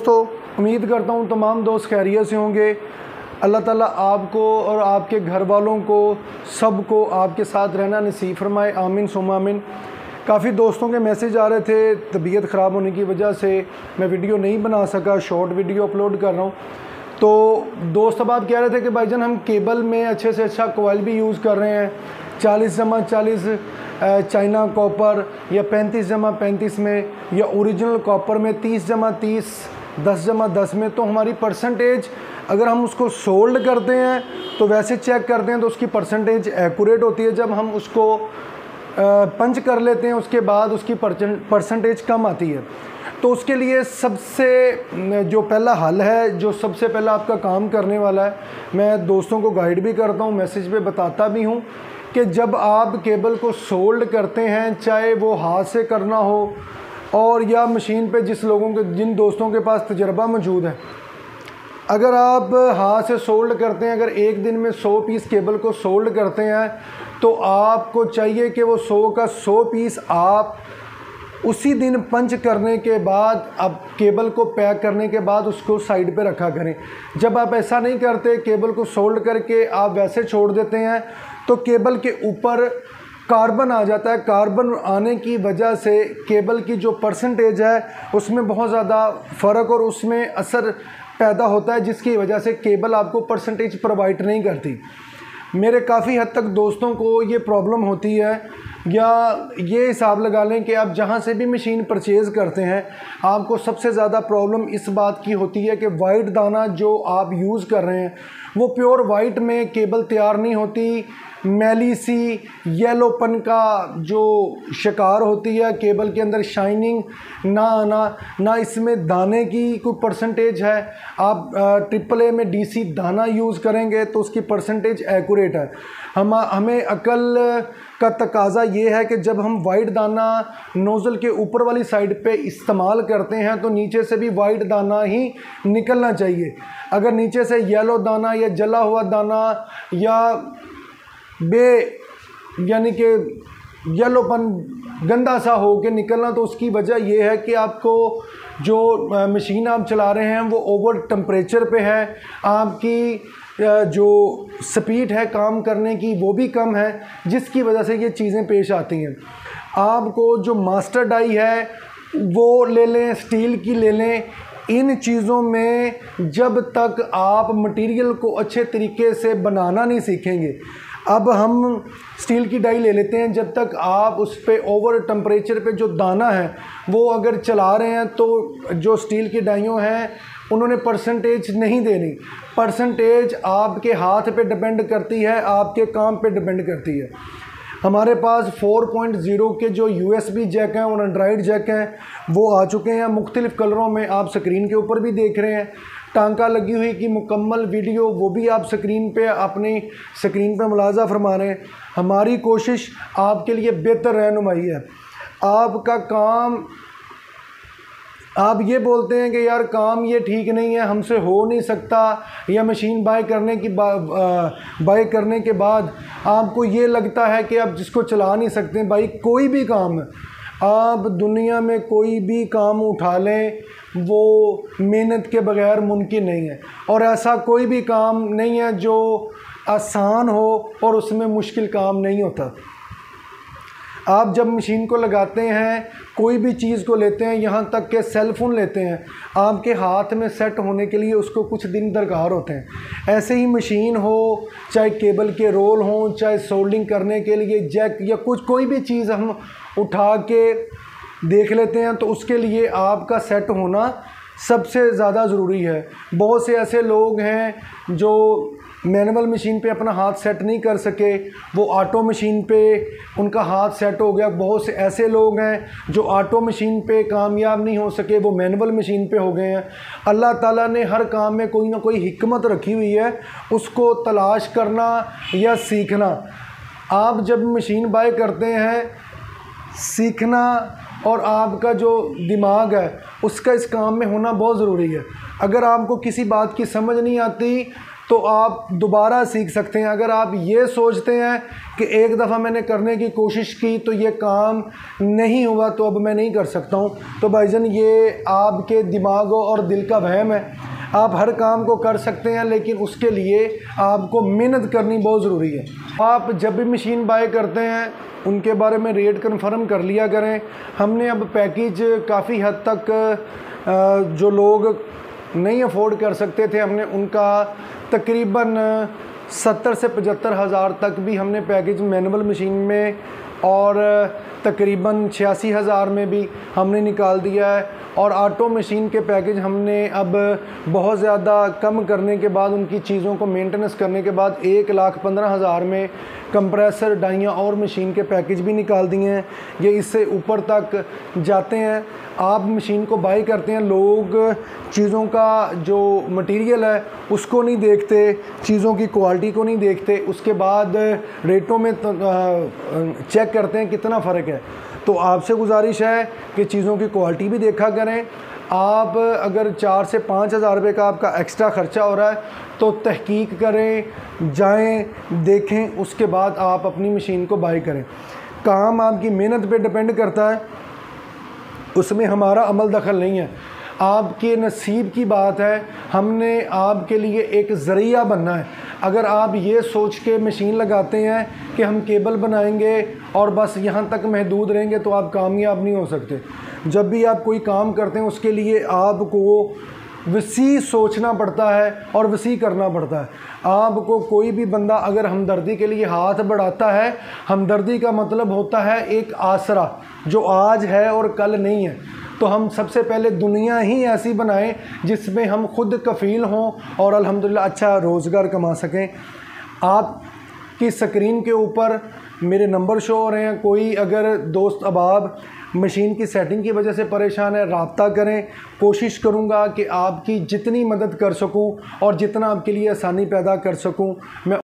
दोस्तों, उम्मीद करता हूँ तमाम दोस्त खैरियत से होंगे। अल्लाह ताला आपको और आपके घर वालों को सबको आपके साथ रहना नसीब फरमाए, आमीन सुम्मा आमीन। काफ़ी दोस्तों के मैसेज आ रहे थे, तबीयत ख़राब होने की वजह से मैं वीडियो नहीं बना सका, शॉर्ट वीडियो अपलोड कर रहा हूँ। तो दोस्त अब आप कह रहे थे कि भाईजान हम केबल में अच्छे से अच्छा कॉइल भी यूज़ कर रहे हैं, 40/40 चाइना कॉपर या 35/35 में, या ओरिजिनल कॉपर में 30/30 10/10 में। तो हमारी परसेंटेज अगर हम उसको सोल्ड करते हैं तो वैसे चेक करते हैं तो उसकी परसेंटेज एक्यूरेट होती है। जब हम उसको पंच कर लेते हैं उसके बाद उसकी परसेंटेज कम आती है। तो उसके लिए सबसे जो पहला हल है, जो सबसे पहला आपका काम करने वाला है, मैं दोस्तों को गाइड भी करता हूँ, मैसेज पे बताता भी हूँ कि जब आप केबल को सोल्ड करते हैं, चाहे वो हाथ से करना हो और या मशीन पे, जिन दोस्तों के पास तजर्बा मौजूद है, अगर आप हाथ से सोल्ड करते हैं, अगर एक दिन में 100 पीस केबल को सोल्ड करते हैं तो आपको चाहिए कि वो 100 का 100 पीस आप उसी दिन पंच करने के बाद, अब केबल को पैक करने के बाद उसको साइड पे रखा करें। जब आप ऐसा नहीं करते, केबल को सोल्ड करके आप वैसे छोड़ देते हैं, तो केबल के ऊपर कार्बन आ जाता है। कार्बन आने की वजह से केबल की जो परसेंटेज है उसमें बहुत ज़्यादा फ़र्क और उसमें असर पैदा होता है, जिसकी वजह से केबल आपको परसेंटेज प्रोवाइड नहीं करती। मेरे काफ़ी हद तक दोस्तों को ये प्रॉब्लम होती है, या ये हिसाब लगा लें कि आप जहाँ से भी मशीन परचेज़ करते हैं, आपको सबसे ज़्यादा प्रॉब्लम इस बात की होती है कि वाइट दाना जो आप यूज़ कर रहे हैं वो प्योर वाइट में केबल तैयार नहीं होती। मैली सी येलोपन का जो शिकार होती है, केबल के अंदर शाइनिंग ना आना, ना इसमें दाने की कोई परसेंटेज है। आप AAA में DC दाना यूज़ करेंगे तो उसकी परसेंटेज एक्यूरेट है। हमें अकल का तकाजा ये है कि जब हम वाइट दाना नोज़ल के ऊपर वाली साइड पे इस्तेमाल करते हैं तो नीचे से भी वाइट दाना ही निकलना चाहिए। अगर नीचे से येलो दाना या जला हुआ दाना या यानी कि येलोपन गंदा सा हो के निकलना, तो उसकी वजह यह है कि आपको जो मशीन आप चला रहे हैं वो ओवर टेम्परेचर पे है, आपकी जो स्पीड है काम करने की वो भी कम है, जिसकी वजह से ये चीज़ें पेश आती हैं। आपको जो मास्टर डाई है वो ले लें, स्टील की ले लें। इन चीज़ों में जब तक आप मटेरियल को अच्छे तरीके से बनाना नहीं सीखेंगे, अब हम स्टील की डाई ले लेते हैं, जब तक आप उस पर ओवर टेम्परेचर पे जो दाना है वो अगर चला रहे हैं तो जो स्टील की डाइयों हैं उन्होंने परसेंटेज नहीं देनी। परसेंटेज आपके हाथ पे डिपेंड करती है, आपके काम पे डिपेंड करती है। हमारे पास 4.0 के जो USB जैक हैं और एंड्रॉयड जैक हैं वो आ चुके हैं मुख्तलिफ़ कलरों में, आप स्क्रीन के ऊपर भी देख रहे हैं। टांका लगी हुई की मुकम्मल वीडियो वो भी आप स्क्रीन पे अपनी स्क्रीन पे मुलाजा फरमा रहे हैं। हमारी कोशिश आपके लिए बेहतर रहनुमाई है। आपका काम, आप ये बोलते हैं कि यार काम ये ठीक नहीं है, हमसे हो नहीं सकता, या मशीन बाय करने के बाद आपको ये लगता है कि आप जिसको चला नहीं सकते। भाई कोई भी काम है, आप दुनिया में कोई भी काम उठा लें वो मेहनत के बगैर मुमकिन नहीं है, और ऐसा कोई भी काम नहीं है जो आसान हो और उसमें मुश्किल काम नहीं होता। आप जब मशीन को लगाते हैं, कोई भी चीज़ को लेते हैं, यहाँ तक के सेल फोन लेते हैं, आपके हाथ में सेट होने के लिए उसको कुछ दिन दरकार होते हैं। ऐसे ही मशीन हो, चाहे केबल के रोल हों, चाहे सोल्डिंग करने के लिए जैक या कोई भी चीज़ हम उठा के देख लेते हैं, तो उसके लिए आपका सेट होना सबसे ज़्यादा ज़रूरी है। बहुत से ऐसे लोग हैं जो मैनुअल मशीन पे अपना हाथ सेट नहीं कर सके, वो ऑटो मशीन पे उनका हाथ सेट हो गया। बहुत से ऐसे लोग हैं जो ऑटो मशीन पे कामयाब नहीं हो सके, वो मैनुअल मशीन पे हो गए हैं। अल्लाह ताला ने हर काम में कोई ना कोई हिकमत रखी हुई है, उसको तलाश करना या सीखना। आप जब मशीन बाय करते हैं, सीखना और आपका जो दिमाग है उसका इस काम में होना बहुत ज़रूरी है। अगर आपको किसी बात की समझ नहीं आती तो आप दोबारा सीख सकते हैं। अगर आप ये सोचते हैं कि एक दफ़ा मैंने करने की कोशिश की तो ये काम नहीं हुआ तो अब मैं नहीं कर सकता हूँ, तो भाईजान ये आपके दिमाग और दिल का वहम है। आप हर काम को कर सकते हैं, लेकिन उसके लिए आपको मेहनत करनी बहुत ज़रूरी है। आप जब भी मशीन बाय करते हैं उनके बारे में रेट कंफर्म कर लिया करें। हमने अब पैकेज काफ़ी हद तक जो लोग नहीं अफोर्ड कर सकते थे, हमने उनका तकरीबन 70 से 75 हज़ार तक भी हमने पैकेज मैनुअल मशीन में और तकरीबन 86 हज़ार में भी हमने निकाल दिया है। और ऑटो मशीन के पैकेज हमने अब बहुत ज़्यादा कम करने के बाद, उनकी चीज़ों को मेंटेनेंस करने के बाद 1,15,000 में कंप्रेसर, डाइयाँ और मशीन के पैकेज भी निकाल दिए हैं। ये इससे ऊपर तक जाते हैं। आप मशीन को बाई करते हैं, लोग चीज़ों का जो मटेरियल है उसको नहीं देखते, चीज़ों की क्वालिटी को नहीं देखते, उसके बाद रेटों में चेक करते हैं कितना फ़र्क है। तो आपसे गुजारिश है कि चीज़ों की क्वालिटी भी देखा करें। आप अगर 4 से 5 हज़ार रुपये का आपका एक्स्ट्रा ख़र्चा हो रहा है तो तहकीक करें, जाएं, देखें, उसके बाद आप अपनी मशीन को बाई करें। काम आपकी मेहनत पे डिपेंड करता है, उसमें हमारा अमल दखल नहीं है। आपके नसीब की बात है, हमने आपके लिए एक ज़रिया बनना है। अगर आप ये सोच के मशीन लगाते हैं कि हम केबल बनाएंगे और बस यहाँ तक महदूद रहेंगे तो आप कामयाब नहीं हो सकते। जब भी आप कोई काम करते हैं उसके लिए आपको वसी सोचना पड़ता है और वसी करना पड़ता है। आपको कोई भी बंदा अगर हमदर्दी के लिए हाथ बढ़ाता है, हमदर्दी का मतलब होता है एक आसरा जो आज है और कल नहीं है। तो हम सबसे पहले दुनिया ही ऐसी बनाएं जिसमें हम खुद कफ़ील हों और अल्हम्दुलिल्लाह अच्छा रोज़गार कमा सकें। आपकी स्क्रीन के ऊपर मेरे नंबर शो हो रहे हैं। कोई अगर दोस्त अहबाब मशीन की सेटिंग की वजह से परेशान है, राब्ता करें। कोशिश करूँगा कि आपकी जितनी मदद कर सकूँ और जितना आपके लिए आसानी पैदा कर सकूँ मैं